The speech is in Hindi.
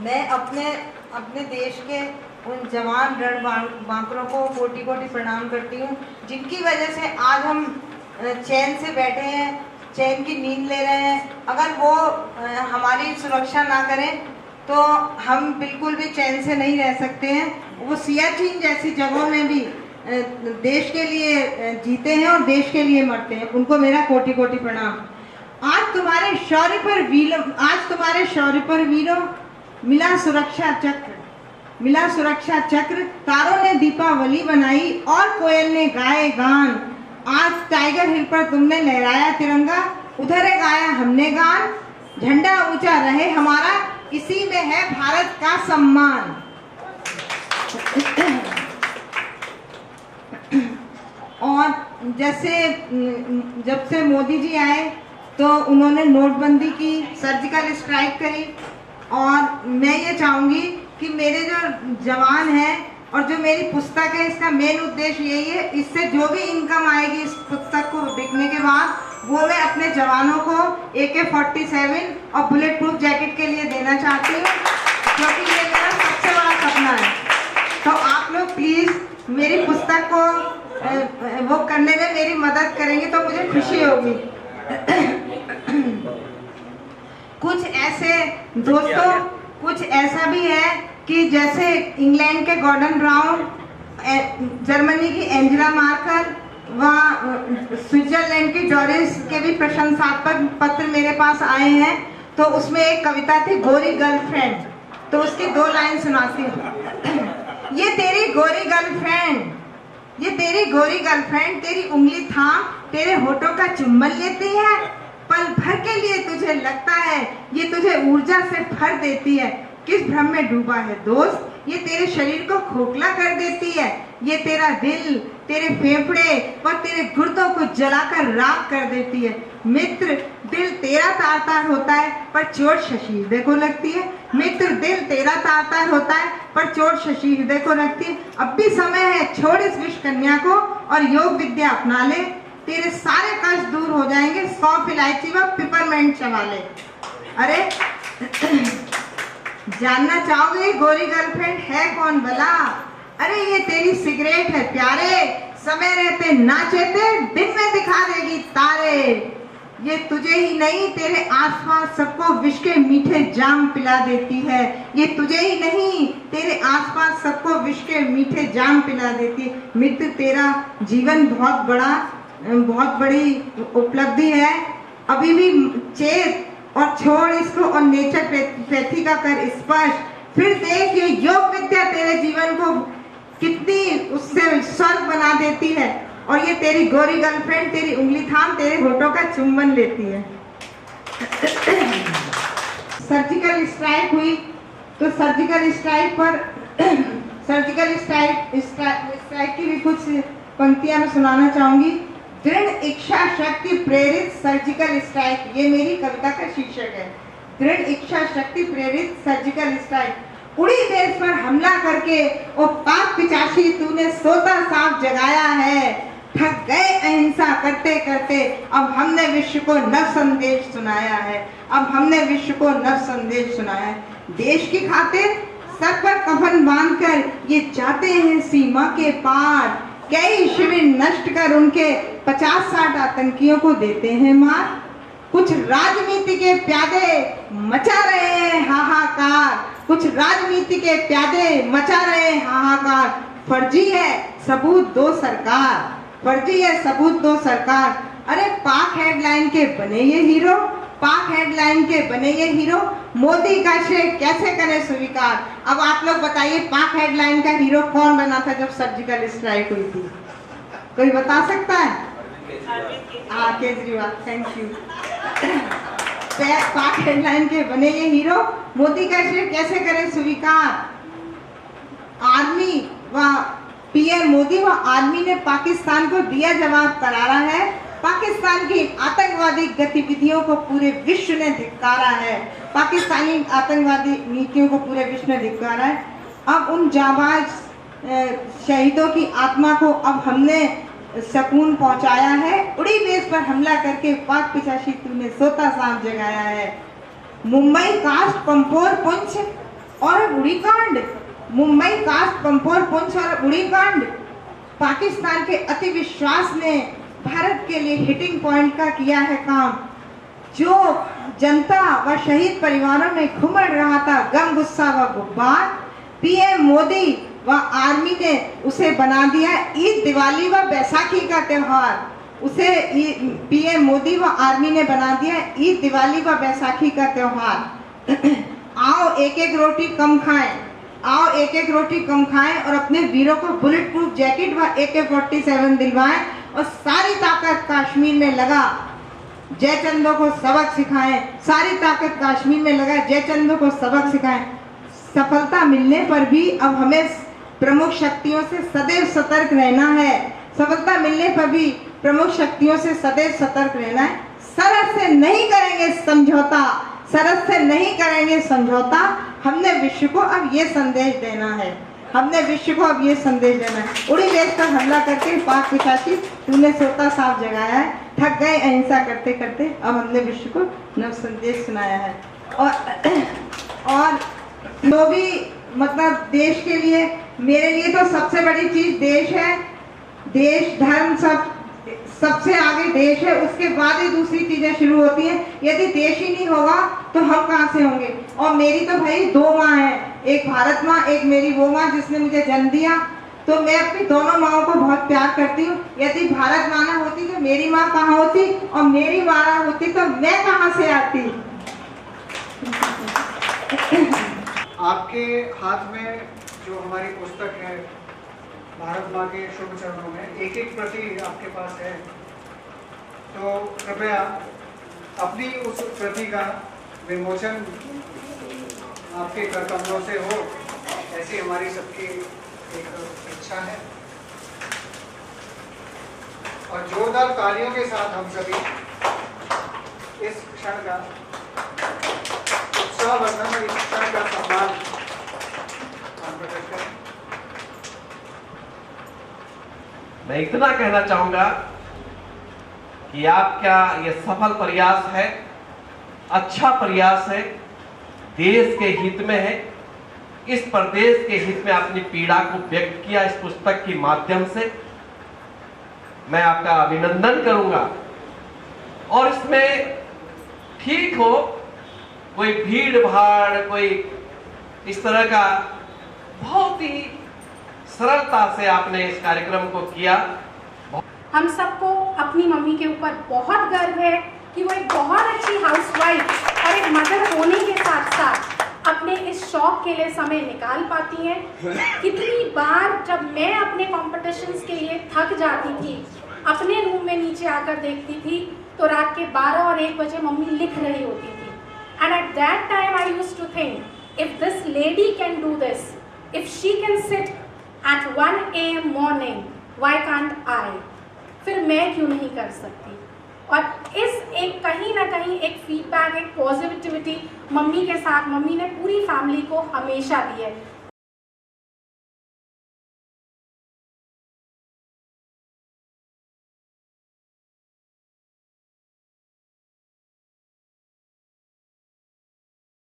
मैं अपने अपने देश के उन जवान रणबांकुरों को कोटि कोटि प्रणाम करती हूँ, जिनकी वजह से आज हम चैन से बैठे हैं, चैन की नींद ले रहे हैं। अगर वो हमारी सुरक्षा ना करें तो हम बिल्कुल भी चैन से नहीं रह सकते हैं। वो सियाचिन जैसी जगहों में भी देश के लिए जीते हैं और देश के लिए मरते हैं। उनको मेरा कोटि कोटि प्रणाम। आज तुम्हारे शौर्य पर वीरों मिला सुरक्षा चक्र, मिला सुरक्षा चक्र। तारों ने दीपावली बनाई और कोयल ने गाए गान। आज टाइगर हिल पर तुमने लहराया तिरंगा, उधर गाया हमने गान। झंडा ऊंचा रहे हमारा, इसी में है भारत का सम्मान। और जैसे जब से मोदी जी आए तो उन्होंने नोटबंदी की, सर्जिकल स्ट्राइक करी, और मैं ये चाहूँगी कि मेरे जो जवान हैं और जो मेरी पुस्तक है, इसका मेन उद्देश्य यही है, इससे जो भी इनकम आएगी इस पुस्तक को बिकने के बाद, वो मैं अपने जवानों को AK-47 और बुलेट प्रूफ जैकेट के लिए देना चाहती हूँ, क्योंकि ये मेरा सबसे बड़ा सपना है। तो आप लोग प्लीज़ मेरी पुस्तक को वो करने में मेरी मदद करेंगे तो मुझे खुशी होगी। कुछ ऐसे दोस्तों, कुछ ऐसा भी है कि जैसे इंग्लैंड के गॉर्डन ब्राउन, जर्मनी की एंजेला मार्केल, वहाँ स्विट्जरलैंड की डोरिस के भी प्रशंसात्मक पत्र मेरे पास आए हैं। तो उसमें एक कविता थी, गोरी गर्लफ्रेंड, तो उसकी 2 लाइन सुनाती हूँ। ये तेरी गोरी गर्लफ्रेंड, ये तेरी गोरी गर्लफ्रेंड, तेरी उंगली थाम तेरे होठों का चुम्बन लेती है। पल भर के लिए तुझे लगता है ये तुझे ऊर्जा से भर देती है। किस भ्रम में डूबा है दोस्त, ये तेरे शरीर को खोखला कर देती है। ये तेरा दिल, तेरे फेफड़े और तेरे गुर्दों को जलाकर राख कर देती है। मित्र, दिल तेरा तार तार होता है पर चोट शशि हृदय को लगती है। मित्र, दिल तेरा तार तार होता है पर चोट शशि हृदय को लगती है। अब भी समय है, छोड़ इस विष कन्या को और योग विद्या अपना ले। तेरे सारे कष्ट दूर हो जाएंगे, सौंफ, इलायची व पिपरमेंट चबा ले। अरे जानना चाहोगे गोरी गर्लफ्रेंड है कौन भला? अरे ये तेरी सिगरेट है प्यारे, समय रहते नाचेते, दिन में दिखा देगी तारे। ये तुझे ही नहीं तेरे आसपास सबको विष के मीठे जाम पिला देती है। ये तुझे ही नहीं तेरे आसपास सबको विष के मीठे जाम पिला देती है। मित्र, तेरा जीवन बहुत बड़ी उपलब्धि है। अभी भी चेत और छोड़ इसको और नेचुरोपैथी का कर स्पर्श। फिर देख ये योग विद्या तेरे जीवन को कितनी उससे स्वर्ग बना देती है। और ये तेरी गोरी गर्लफ्रेंड तेरी उंगली थाम तेरे होठों का चुम्बन लेती है। सर्जिकल स्ट्राइक हुई तो सर्जिकल स्ट्राइक की भी कुछ पंक्तियां मैं सुनाना चाहूंगी। दृढ़ इच्छा शक्ति प्रेरित सर्जिकल स्ट्राइक, ये मेरी कविता का शीर्षक है। दृढ़ इच्छा शक्ति प्रेरित सर्जिकल स्ट्राइक। उड़ी देश पर हमला करके ओ पाक पिचासी तूने सोता सांप जगाया है। थक गए अहिंसा करते करते, अब हमने विश्व को नव संदेश सुनाया है। अब हमने विश्व को नव संदेश सुनाया है। देश की खातिर सर पर कफन बांधकर ये जाते हैं सीमा के पार। कई शिविर नष्ट कर उनके 50-60 आतंकियों को देते हैं मार। कुछ राजनीति के प्यादे मचा रहे हैं हाहाकार, कुछ राजनीति के प्यादे मचा रहे हैं हाहाकार। फर्जी है सबूत दो सरकार, फर्जी है सबूत दो सरकार। अरे पाक हेडलाइन के बने ये हीरो, पाक हेडलाइन के बने ये हीरो, मोदी का श्रेय कैसे करें स्वीकार। अब आप लोग बताइए पाक हेडलाइन का हीरो कौन बना था जब सर्जिकल स्ट्राइक हुई थी? कोई बता सकता है? Kejriwal. Thank you. Pak headline के बने ये हीरो, मोदी का श्रेय कैसे करें स्वीकार। आर्मी व पीएम मोदी व आर्मी ने पाकिस्तान को दिया जवाब करारा है। पाकिस्तान की आतंकवादी गतिविधियों को पूरे विश्व ने धिक्कारा है। पाकिस्तानी आतंकवादी नीतियों को पूरे विश्व ने धिक्कारा है। अब उन जाबाज शहीदों की आत्मा को अब हमने सुकून पहुंचाया है। उड़ी बेस पर हमला करके पाक पिचासी तूने सोता सांप जगाया है। मुंबई कास्ट पंपोर पुंछ और उड़ी कांड, मुंबई कास्ट पंपोर पुंछ और उड़ी कांड, पाकिस्तान के अति विश्वास ने भारत के लिए हिटिंग पॉइंट का किया है काम। जो जनता व शहीद परिवारों में घुमड़ रहा था गम गुस्सा व गुब्बार, पीएम मोदी व आर्मी ने उसे बना दिया ईद दिवाली व बैसाखी का त्योहार। उसे पीएम मोदी व आर्मी ने बना दिया ईद दिवाली व बैसाखी का त्योहार। आओ एक एक रोटी कम खाएं, आओ एक एक रोटी कम खाएं और अपने वीरों को बुलेट प्रूफ जैकेट व AK-47 दिलवाएं और सारी ताकत कश्मीर में लगा जयचंदो को सबक सिखाएं। सारी ताकत कश्मीर में लगा जयचंदो को सबक सिखाएं। सफलता मिलने पर भी अब हमें प्रमुख शक्तियों से सदैव सतर्क रहना है। सफलता मिलने पर भी प्रमुख शक्तियों से सदैव सतर्क रहना है। सरहद से नहीं करेंगे समझौता, सरहद से नहीं करेंगे समझौता। हमने विश्व को अब ये संदेश देना है, हमने विश्व को अब ये संदेश देना है। उड़ी देश पर हमला करके पाक पिशाची तूने सोता साफ जगाया है। थक गए अहिंसा करते करते, अब हमने विश्व को नव संदेश सुनाया है। और जो भी मतलब देश के लिए, मेरे लिए तो सबसे बड़ी चीज देश है। देश धर्म सबसे आगे देश है, उसके बाद ही दूसरी चीजें शुरू होती हैं। यदि देश ही नहीं होगा तो हम कहाँ से होंगे। और मेरी तो भाई दो माँ हैं, एक भारत माँ, एक मेरी वो माँ जिसने मुझे जन्म दिया। तो मैं अपनी दोनों माँओं को बहुत प्यार करती हूँ। यदि भारत माँ ना होती तो मेरी माँ कहाँ होती, और मेरी माँ ना होती तो मैं कहाँ से आती। आपके हाथ में जो हमारी पुस्तक है भारत माँ के शुभ चरणों में, एक एक प्रति आपके पास है, तो कृपया अपनी उस प्रति का विमोचन आपके कर कमलों से हो, ऐसी हमारी सबकी एक इच्छा है। और जोरदार तालियों के साथ हम सभी इस क्षण का उत्साहवर्धन और इस क्षण का सम्मान हम प्रकट करें। मैं इतना कहना चाहूंगा कि आपका ये सफल प्रयास है, अच्छा प्रयास है, देश के हित में है। इस प्रदेश के हित में अपनी पीड़ा को व्यक्त किया इस पुस्तक के माध्यम से। मैं आपका अभिनंदन करूंगा। और इसमें ठीक हो, कोई भीड़ भाड़, कोई इस तरह का, बहुत ही सरलता से आपने इस कार्यक्रम को किया। हम सबको अपनी मम्मी के ऊपर बहुत गर्व है कि वो एक बहुत अच्छी हाउसवाइफ और एक मदर होने के साथ साथ अपने इस शौक के लिए समय निकाल पाती हैं। कितनी बार जब मैं अपने कॉम्पिटिशन्स के लिए थक जाती थी, अपने रूम में नीचे आकर देखती थी तो रात के 12 और 1 बजे मम्मी लिख रही होती थी। And at that time I used to think, if this lady can do this, if she can sit at 1 AM morning, why can't I? फिर मैं क्यों नहीं कर सकती। और इस एक कहीं ना कहीं एक फीडबैक, एक पॉजिटिविटी मम्मी के साथ, मम्मी ने पूरी फैमिली को हमेशा दी है।